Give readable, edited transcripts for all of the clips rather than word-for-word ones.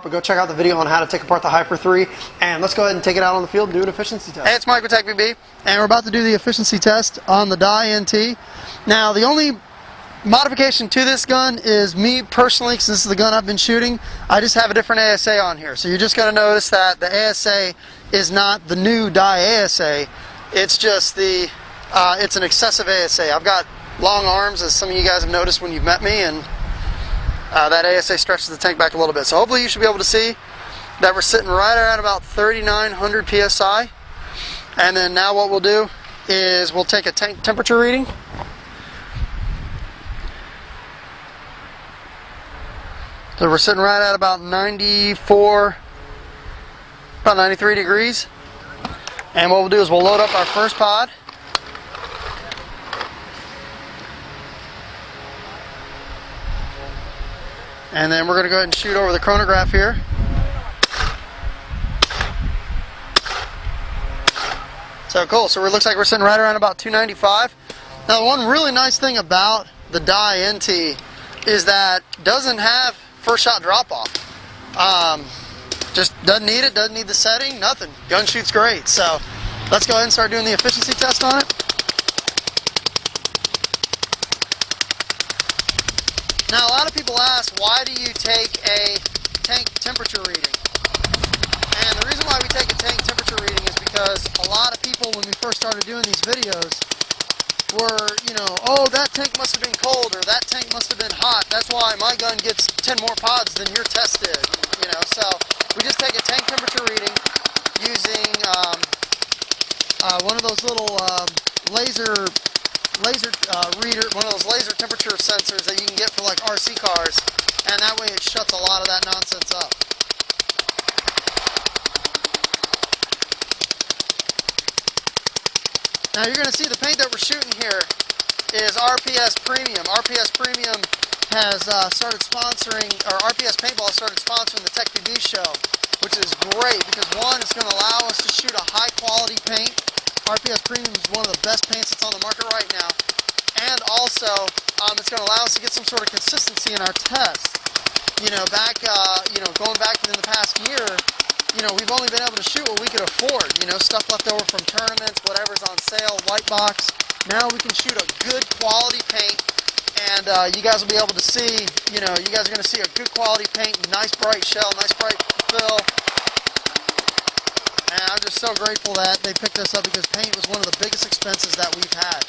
But go check out the video on how to take apart the Hyper 3, and let's go ahead and take it out on the field and do an efficiency test. Hey, it's Mike with Tech BB, and we're about to do the efficiency test on the die NT. Now, the only modification to this gun is me personally, because this is the gun I've been shooting, I just have a different ASA on here. So you're just going to notice that the ASA is not the new die ASA, it's just the, it's an excessive ASA. I've got long arms, as some of you guys have noticed when you've met me, and that ASA stretches the tank back a little bit. So hopefully you should be able to see that we're sitting right around about 3,900 PSI. And then now what we'll do is we'll take a tank temperature reading. So we're sitting right at about 94, about 93 degrees. And what we'll do is we'll load up our first pod. And then we're going to go ahead and shoot over the chronograph here. So cool, so it looks like we're sitting right around about 295. Now the one really nice thing about the die NT is that it doesn't have first shot drop off. Just doesn't need it, doesn't need the setting, nothing. Gun shoots great. So let's go ahead and start doing the efficiency test on it. Now, a lot of people ask, why do you take a tank temperature reading? And the reason why we take a tank temperature reading is because a lot of people, when we first started doing these videos, were, you know, oh, that tank must have been cold, or that tank must have been hot. That's why my gun gets 10 more pods than your test did. You know, so we just take a tank temperature reading using one of those little laser reader, one of those laser temperature sensors that you can get for like RC cars, and that way it shuts a lot of that nonsense up. Now you're going to see the paint that we're shooting here is RPS Premium. RPS Premium has started sponsoring, or RPS Paintball has started sponsoring the Tech BB show, which is great because one, it's going to allow us to shoot a high quality paint. RPS Premium is one of the best paints that's on the market right now. And also, it's going to allow us to get some sort of consistency in our tests. You know, going back in the past year, you know, we've only been able to shoot what we could afford. You know, stuff left over from tournaments, whatever's on sale, white box. Now we can shoot a good quality paint, and you guys will be able to see, you know, you guys are going to see a good quality paint, nice bright shell, nice bright fill. And I'm just so grateful that they picked us up because paint was one of the biggest expenses that we've had.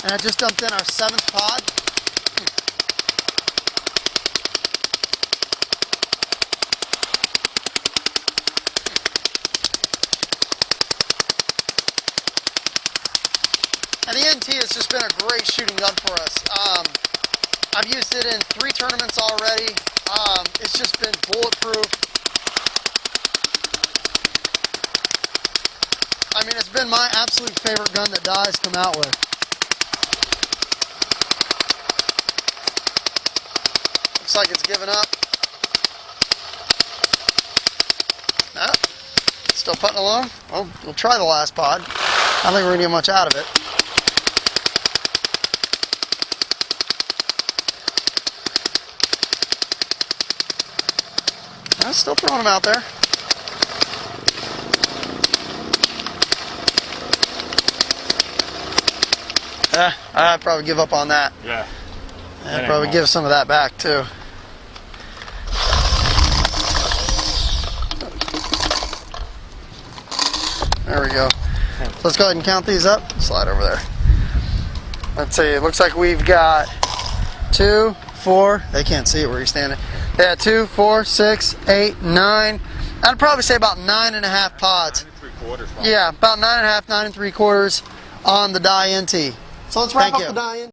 And I just dumped in our 7th pod. And the NT has just been a great shooting gun for us. I've used it in 3 tournaments already. It's just been bulletproof. I mean, it's been my absolute favorite gun that Die's come out with. Looks like it's given up. No, still putting along. Well, we'll try the last pod. I don't think we're going to get much out of it. I'm still throwing them out there. I'd probably give up on that. Yeah. I'd probably give some of that back too. There we go. So let's go ahead and count these up. Slide over there. Let's see. It looks like we've got 2, 4. They can't see it where you're standing. Yeah, 2, 4, 6, 8, 9. I'd probably say about 9.5 pods. 9 3/4. Yeah, about 9.5, 9 3/4 on the die NT. So let's wrap up the die in.